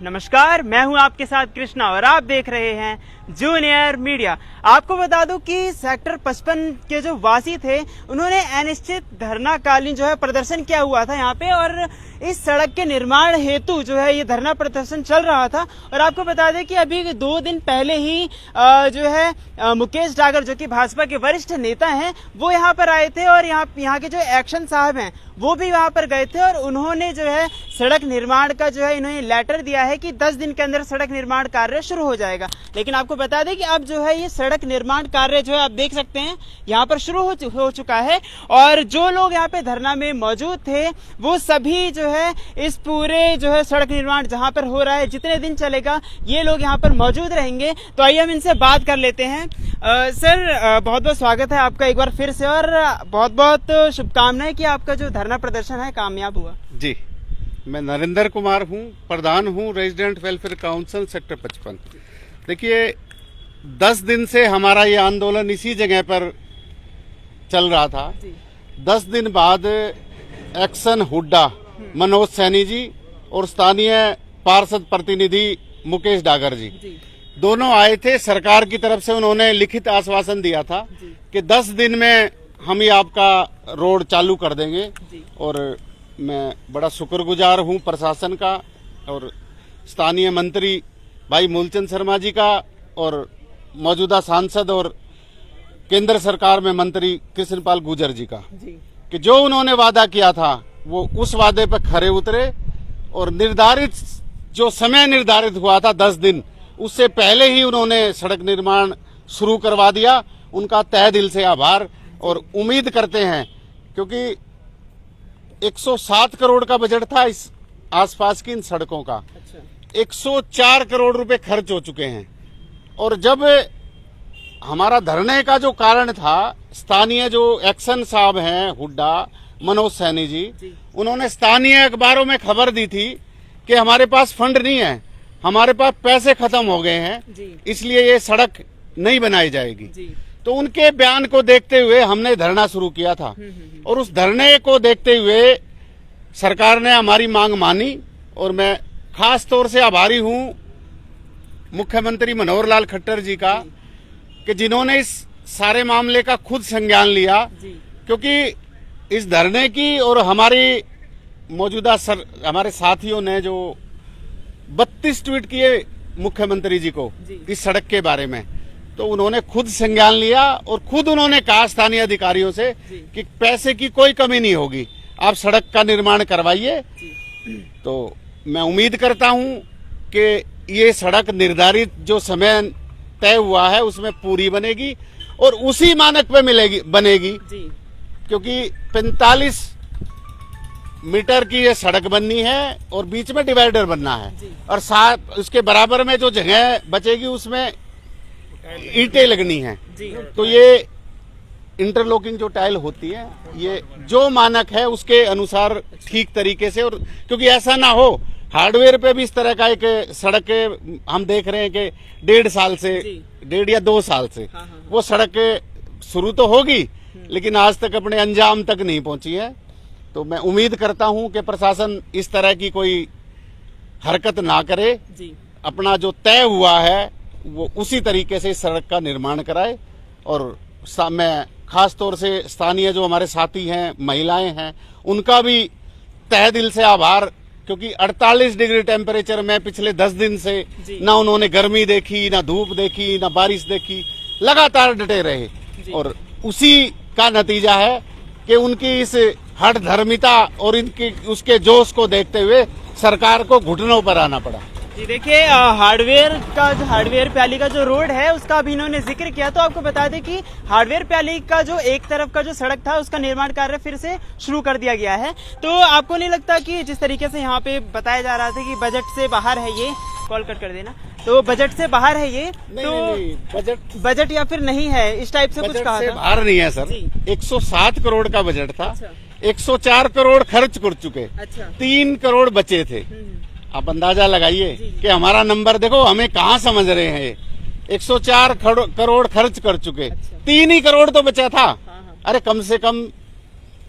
नमस्कार, मैं हूं आपके साथ कृष्णा और आप देख रहे हैं जूनियर मीडिया। आपको बता दूं कि सेक्टर 55 के जो वासी थे उन्होंने अनिश्चित धरनाकालीन जो है प्रदर्शन किया हुआ था यहाँ पे, और इस सड़क के निर्माण हेतु जो है ये धरना प्रदर्शन चल रहा था। और आपको बता दें कि अभी 2 दिन पहले ही जो है मुकेश डागर जो कि भाजपा के वरिष्ठ नेता हैं वो यहाँ पर आए थे, और यहाँ के जो एक्शन साहब हैं वो भी वहां पर गए थे, और उन्होंने जो है सड़क निर्माण का जो है इन्होंने लेटर दिया है कि 10 दिन के अंदर सड़क निर्माण कार्य शुरू हो जाएगा। लेकिन आपको बता दें कि अब जो है ये सड़क निर्माण कार्य जो है आप देख सकते हैं यहाँ पर शुरू हो चुका है, और जो लोग यहाँ पे धरना में मौजूद थे वो सभी जो है इस पूरे जो है सड़क निर्माण जहाँ पर हो रहा है जितने दिन चलेगा ये लोग यहाँ पर मौजूद रहेंगे। तो आइए हम इनसे बात कर लेते हैं। सर, बहुत बहुत स्वागत है आपका एक बार फिर से, और बहुत बहुत शुभकामनाएं कि आपका जो धरना प्रदर्शन है कामयाब हुआ। जी, मैं नरेंद्र कुमार हूं, प्रधान हूं रेजिडेंट वेलफेयर काउंसिल सेक्टर 55। देखिए, 10 दिन से हमारा ये आंदोलन इसी जगह पर चल रहा था। 10 दिन बाद एक्शन हुड्डा मनोज सैनी जी और स्थानीय पार्षद प्रतिनिधि मुकेश डागर जी दोनों आए थे। सरकार की तरफ से उन्होंने लिखित आश्वासन दिया था कि 10 दिन में हम ही आपका रोड चालू कर देंगे, और मैं बड़ा शुक्रगुजार हूं प्रशासन का और स्थानीय मंत्री भाई मूलचंद शर्मा जी का, और मौजूदा सांसद और केंद्र सरकार में मंत्री कृष्णपाल गुर्जर जी का, कि जो उन्होंने वादा किया था वो उस वादे पर खरे उतरे, और निर्धारित जो समय निर्धारित हुआ था 10 दिन, उससे पहले ही उन्होंने सड़क निर्माण शुरू करवा दिया। उनका तहे दिल से आभार, और उम्मीद करते हैं, क्योंकि 107 करोड़ का बजट था इस आसपास की इन सड़कों का। 104 करोड़ रुपए खर्च हो चुके हैं। और जब हमारा धरने का जो कारण था, स्थानीय जो एक्शन साहब हैं हुड्डा मनोज सैनी जी, उन्होंने स्थानीय अखबारों में खबर दी थी कि हमारे पास फंड नहीं है, हमारे पास पैसे खत्म हो गए हैं, इसलिए ये सड़क नहीं बनाई जाएगी। तो उनके बयान को देखते हुए हमने धरना शुरू किया था, और उस धरने को देखते हुए सरकार ने हमारी मांग मानी, और मैं खास तौर से आभारी हूं मुख्यमंत्री मनोहर लाल खट्टर जी का, कि जिन्होंने इस सारे मामले का खुद संज्ञान लिया। क्योंकि इस धरने की और हमारी मौजूदा हमारे साथियों ने जो 32 ट्वीट किए मुख्यमंत्री जी को इस सड़क के बारे में, तो उन्होंने खुद संज्ञान लिया, और खुद उन्होंने कहा स्थानीय अधिकारियों से कि पैसे की कोई कमी नहीं होगी, आप सड़क का निर्माण करवाइए। तो मैं उम्मीद करता हूं कि ये सड़क निर्धारित जो समय तय हुआ है उसमें पूरी बनेगी, और उसी मानक पे बनेगी, क्योंकि 45 मीटर की ये सड़क बननी है, और बीच में डिवाइडर बनना है, और साथ उसके बराबर में जो जगह बचेगी उसमें ईंटें लगनी है। तो ये इंटरलॉकिंग जो टाइल होती है, ये जो मानक है उसके अनुसार ठीक तरीके से, और क्योंकि ऐसा ना हो हार्डवेयर पे भी इस तरह का एक सड़क हम देख रहे हैं कि 1.5 साल से 1.5 या 2 साल से वो सड़क शुरू तो होगी लेकिन आज तक अपने अंजाम तक नहीं पहुंची है। तो मैं उम्मीद करता हूं कि प्रशासन इस तरह की कोई हरकत ना करे, अपना जो तय हुआ है वो उसी तरीके से इस सड़क का निर्माण कराए। और मैं खास तौर से स्थानीय जो हमारे साथी हैं, महिलाएं हैं, उनका भी तहे दिल से आभार, क्योंकि 48 डिग्री टेम्परेचर में पिछले 10 दिन से ना उन्होंने गर्मी देखी, ना धूप देखी, ना बारिश देखी, लगातार डटे रहे, और उसी का नतीजा है कि उनकी इस हठ धर्मिता और इनकी उसके जोश को देखते हुए सरकार को घुटनों पर आना पड़ा। जी देखिए, हार्डवेयर प्याली का जो रोड है उसका भी इन्होंने जिक्र किया। तो आपको बता दें कि हार्डवेयर प्याली का जो एक तरफ का जो सड़क था उसका निर्माण कार्य फिर से शुरू कर दिया गया है। तो आपको नहीं लगता कि जिस तरीके से यहाँ पे बताया जा रहा था कि बजट से बाहर है, ये कॉल कट कर देना, तो बजट से बाहर है ये, तो बजट या फिर नहीं है, इस टाइप से कुछ कहा था? बाहर नहीं है सर, 107 करोड़ का बजट था। 104 करोड़ खर्च कर चुके, 3 करोड़ बचे थे। आप अंदाजा लगाइए कि हमारा नंबर देखो, हमें कहाँ समझ रहे हैं। 104 करोड़ खर्च कर चुके, 3 ही करोड़ तो बचा था। अरे कम से कम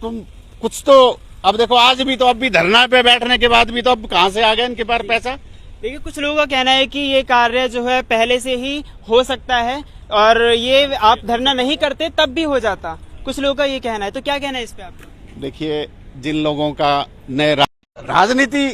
तुम कुछ तो, अब देखो आज भी तो, अब भी धरना पे बैठने के बाद भी तो अब कहाँ से आ गया इनके पास पैसा? देखिए, कुछ लोगों का कहना है कि ये कार्य जो है पहले से ही हो सकता है और ये आप धरना नहीं करते तब भी हो जाता। कुछ लोगों का ये कहना है, तो क्या कहना है इस पे आपका? देखिए, जिन लोगों का नए राजनीति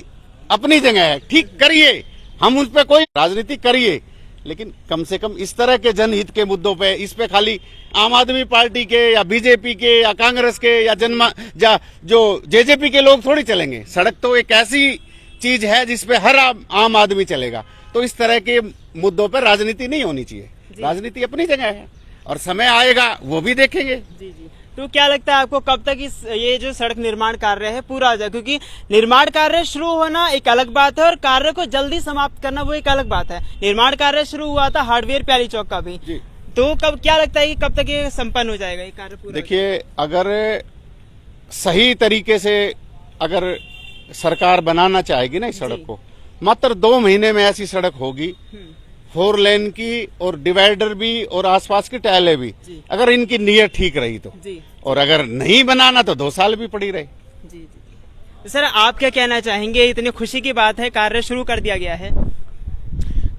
अपनी जगह है, ठीक करिए, हम उस पे कोई राजनीति करिए, लेकिन कम से कम इस तरह के जनहित के मुद्दों पे, इस पे खाली आम आदमी पार्टी के या बीजेपी के या कांग्रेस के या जो जेजेपी के लोग थोड़ी चलेंगे। सड़क तो एक ऐसी चीज है जिसपे हर आम आदमी चलेगा, तो इस तरह के मुद्दों पर राजनीति नहीं होनी चाहिए। राजनीति अपनी जगह है और समय आएगा वो भी देखेंगे। जी जी। तो क्या लगता है आपको, कब तक ये जो सड़क निर्माण कार्य है पूरा हो जाए? क्योंकि निर्माण कार्य शुरू होना एक अलग बात है और कार्य को जल्दी समाप्त करना वो एक अलग बात है। निर्माण कार्य शुरू हुआ था हार्डवेयर प्याली चौक का भी, तो कब, क्या लगता है कि कब तक ये संपन्न हो जाएगा ये कार्य पूरा? देखिए, अगर सही तरीके से अगर सरकार बनाना चाहेगी ना इस सड़क को, मात्र 2 महीने में ऐसी सड़क होगी, 4 लेन की और डिवाइडर भी और आसपास की टाइलें भी, अगर इनकी नीयत ठीक रही तो। और अगर नहीं बनाना तो 2 साल भी पड़ी रहे। जी जी। तो सर, आप क्या कहना चाहेंगे? इतनी खुशी की बात है, कार्य शुरू कर दिया गया है।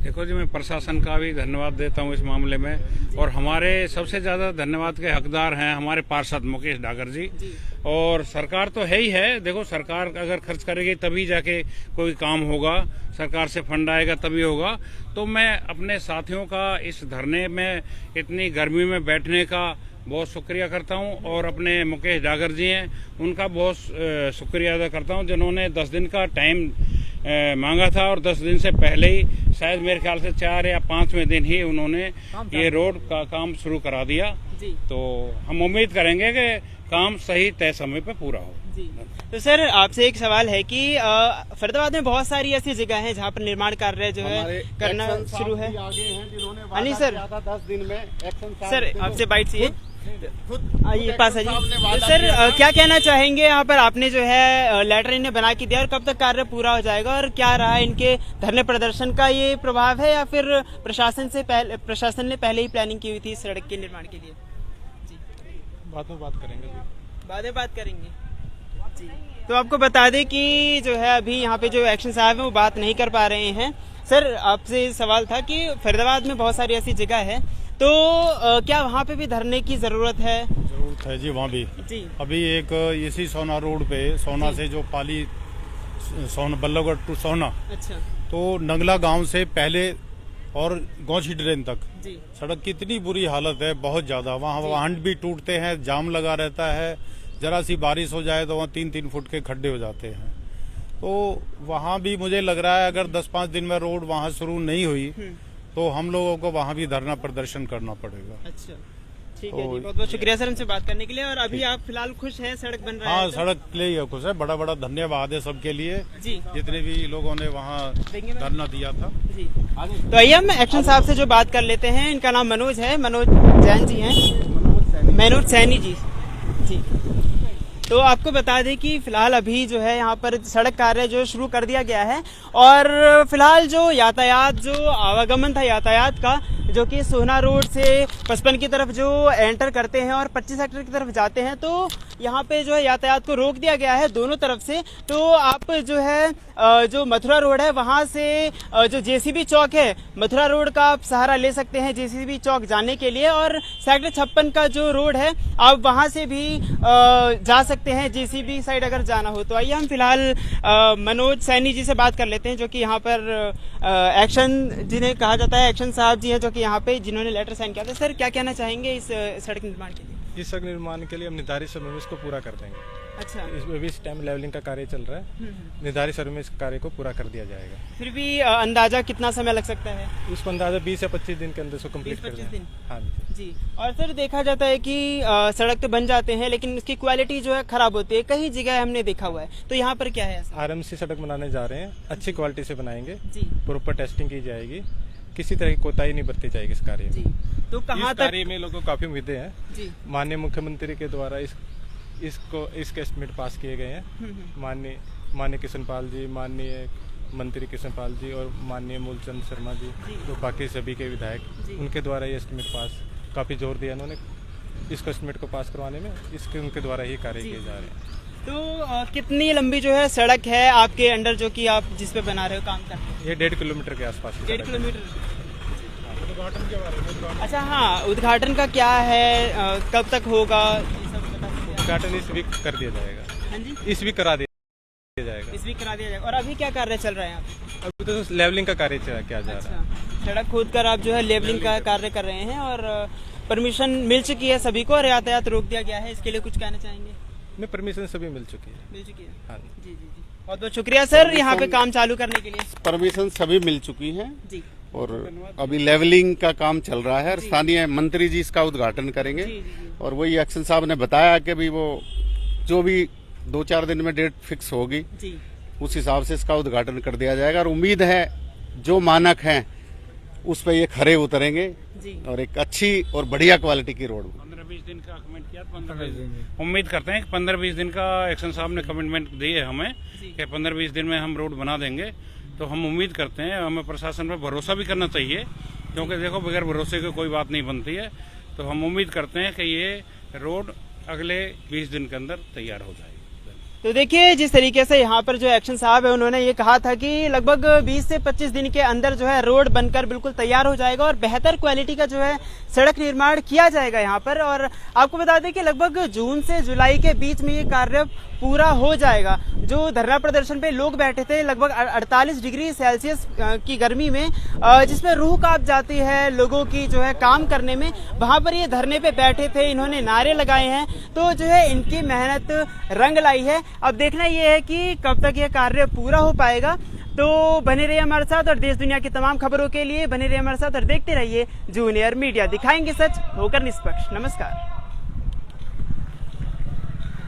देखो जी, मैं प्रशासन का भी धन्यवाद देता हूँ इस मामले में, और हमारे सबसे ज्यादा धन्यवाद के हकदार हैं हमारे पार्षद मुकेश डागर जी। और सरकार तो है ही है, देखो सरकार अगर खर्च करेगी तभी जाके कोई काम होगा, सरकार से फंड आएगा तभी होगा। तो मैं अपने साथियों का इस धरने में इतनी गर्मी में बैठने का बहुत शुक्रिया करता हूं, और अपने मुकेश डागर जी हैं उनका बहुत शुक्रिया अदा करता हूं, जिन्होंने 10 दिन का टाइम मांगा था और 10 दिन से पहले ही, शायद मेरे ख्याल से 4 या 5वें दिन ही उन्होंने ये रोड का काम शुरू करा दिया। तो हम उम्मीद करेंगे कि काम सही तय समय पे पूरा हो। तो सर, आपसे एक सवाल है कि फरीदाबाद में बहुत सारी ऐसी जगह हैं जहाँ पर निर्माण कार्य जो है करना शुरू है। नहीं सर, 10 दिन में सर आपसे बाइट चाहिए, आइए पास आइए। तो सर, क्या कहना चाहेंगे यहाँ पर? आपने जो है लेटर इन्हें बना के दिया, और कब तक कार्य पूरा हो जाएगा और क्या रहा इनके धरने प्रदर्शन का ये प्रभाव है, या फिर प्रशासन ने पहले ही प्लानिंग की हुई थी इस सड़क के निर्माण के लिए? जी, बाद में बात करेंगे जी। बाद में बात करेंगे जी। तो आपको बता दें कि जो है अभी यहाँ पे जो एक्शन साहब है वो बात नहीं कर पा रहे हैं। सर, आपसे सवाल था कि फरीदाबाद में बहुत सारी ऐसी जगह है, तो क्या वहाँ पे भी धरने की जरूरत है? जरूरत है जी, वहाँ भी जी। अभी एक इसी सोना रोड पे, सोना से जो पाली सोना बल्लभगढ़ टू सोना, अच्छा, तो नंगला गांव से पहले और गौछी ड्रेन तक सड़क की इतनी बुरी हालत है, बहुत ज्यादा। वहाँ वाहन भी टूटते हैं, जाम लगा रहता है, जरा सी बारिश हो जाए तो वहाँ 3-3 फुट के खड्डे हो जाते हैं। तो वहाँ भी मुझे लग रहा है अगर 10-5 दिन में रोड वहाँ शुरू नहीं हुई तो हम लोगों को वहाँ भी धरना प्रदर्शन करना पड़ेगा। अच्छा, ठीक है जी, बहुत बहुत शुक्रिया सर हमसे बात करने के लिए। और अभी आप फिलहाल खुश हैं, सड़क बन रहा है? हाँ, सड़क के लिए खुश है। बड़ा बड़ा धन्यवाद है सबके लिए जी, जितने भी लोगों ने वहाँ धरना दिया था जी। तो आइए हम एक्शन साहब से जो बात कर लेते हैं। इनका नाम मनोज है, मनोज जैन जी हैं, मनोज सैनी जी। तो आपको बता दें कि फिलहाल अभी जो है यहाँ पर सड़क कार्य जो शुरू कर दिया गया है, और फिलहाल जो यातायात, जो आवागमन था यातायात का, जो कि सोना रोड से 55 की तरफ जो एंटर करते हैं और 25 सेक्टर की तरफ जाते हैं, तो यहाँ पे जो है यातायात को रोक दिया गया है दोनों तरफ से। तो आप जो है जो मथुरा रोड है वहाँ से जो जेसीबी चौक है, मथुरा रोड का आप सहारा ले सकते हैं जेसीबी चौक जाने के लिए, और सेक्टर 56 का जो रोड है आप वहाँ से भी जा सकते हैं जेसीबी साइड अगर जाना हो। तो आइए हम फिलहाल मनोज सैनी जी से बात कर लेते हैं, जो कि यहाँ पर एक्शन जिन्हें कहा जाता है, एक्शन साहब जी हैं, जो कि यहाँ पे जिन्होंने लेटर साइन किया था। सर, क्या कहना चाहेंगे इस सड़क निर्माण के लिए? इस सड़क निर्माण के लिए हम निर्धारित समय में इसको पूरा कर देंगे। अच्छा, इसमें भी इस टाइम लेवलिंग का कार्य चल रहा है, निर्धारित समय में इस कार्य को पूरा कर दिया जाएगा। फिर भी अंदाजा कितना समय लग सकता है? इसको अंदाजा 20 या 25 दिन के अंदर इसको कंप्लीट कर देंगे। हाँ जी। और सर, देखा जाता है कि सड़क तो बन जाते हैं लेकिन उसकी क्वालिटी जो है खराब होती है, कई जगह हमने देखा हुआ है। तो यहाँ पर क्या है? आरएमसी सड़क बनाने जा रहे हैं, अच्छी क्वालिटी से बनाएंगे, प्रॉपर टेस्टिंग की जाएगी, किसी तरह की कोताही नहीं बरती जाएगी इस कार्य में। तो कहाँ तक कार्य में लोगों को काफी उम्मीदें हैं। माननीय मुख्यमंत्री के द्वारा इसके एस्टिमेट पास किए गए हैं। माननीय कृष्णपाल जी, माननीय मंत्री कृष्णपाल जी और माननीय मूलचंद शर्मा जी, तो बाकी सभी के विधायक, उनके द्वारा ये एस्टिमेट पास काफी जोर दिया उन्होंने इसको एस्टिमेट को पास करवाने में। इसके उनके द्वारा ही कार्य किए जा रहे हैं। तो कितनी लंबी जो है सड़क है आपके अंडर जो कि आप जिस पे बना रहे हो, काम कर रहे हो? ये 1.5 किलोमीटर के आसपास की 1.5 सड़क है। किलोमीटर। उद्घाटन के बारे में अच्छा हाँ, उद्घाटन का क्या है, कब तक होगा, ये सब बता सकते हैं? उद्घाटन इस वीक कर दिया जाएगा, हाँ जी, इस वीक करा दिया जाएगा। इस वीक करा दिया जाएगा। और अभी क्या कार्य चल रहा है यहाँ पे? अभी तो लेवलिंग का कार्य किया जा रहा है। अच्छा, सड़क खोद कर आप जो है लेवलिंग का कार्य कर रहे हैं और परमिशन मिल चुकी है सभी को और यातायात रोक दिया गया है, इसके लिए कुछ कहना चाहेंगे? में परमिशन सभी मिल चुकी है। मिल चुकी है। हाँ जी जी जी, बहुत बहुत शुक्रिया सर यहाँ पे काम चालू करने के लिए। परमिशन सभी मिल चुकी हैं जी और अभी लेवलिंग का काम चल रहा है और स्थानीय मंत्री जी इसका उद्घाटन करेंगे। जी, जी। और वही एक्शन साहब ने बताया कि भी वो जो भी 2-4 दिन में डेट फिक्स होगी जी उस हिसाब से इसका उद्घाटन कर दिया जाएगा और उम्मीद है जो मानक हैं उस पर ये खरे उतरेंगे जी। और एक अच्छी और बढ़िया क्वालिटी की रोड 15-20 दिन का कमिट किया, 15-20 दिन उम्मीद करते हैं कि 15-20 दिन का एक्शन साहब ने कमिटमेंट दी है हमें कि 15-20 दिन में हम रोड बना देंगे। तो हम उम्मीद करते हैं, हमें प्रशासन पर भरोसा भी करना चाहिए क्योंकि देखो बगैर भरोसे की कोई बात नहीं बनती है। तो हम उम्मीद करते हैं कि ये रोड अगले 20 दिन के अंदर तैयार हो जाएगी। तो देखिए जिस तरीके से यहाँ पर जो एक्शन साहब है उन्होंने ये कहा था कि लगभग 20 से 25 दिन के अंदर जो है रोड बनकर बिल्कुल तैयार हो जाएगा और बेहतर क्वालिटी का जो है सड़क निर्माण किया जाएगा यहाँ पर। और आपको बता दें कि लगभग जून से जुलाई के बीच में ये कार्य पूरा हो जाएगा। जो धरना प्रदर्शन पे लोग बैठे थे लगभग 48 डिग्री सेल्सियस की गर्मी में, जिसमें रूह कांप जाती है लोगों की जो है काम करने में, वहां पर ये धरने पे बैठे थे, इन्होंने नारे लगाए हैं। तो जो है इनकी मेहनत रंग लाई है। अब देखना ये है कि कब तक ये कार्य पूरा हो पाएगा। तो बने रहिए हमारे साथ और देश दुनिया की तमाम खबरों के लिए बने रहिए हमारे साथ और देखते रहिए जूनियर मीडिया, दिखाएंगे सच होकर निष्पक्ष। नमस्कार।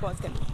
पॉज कर लीजिए।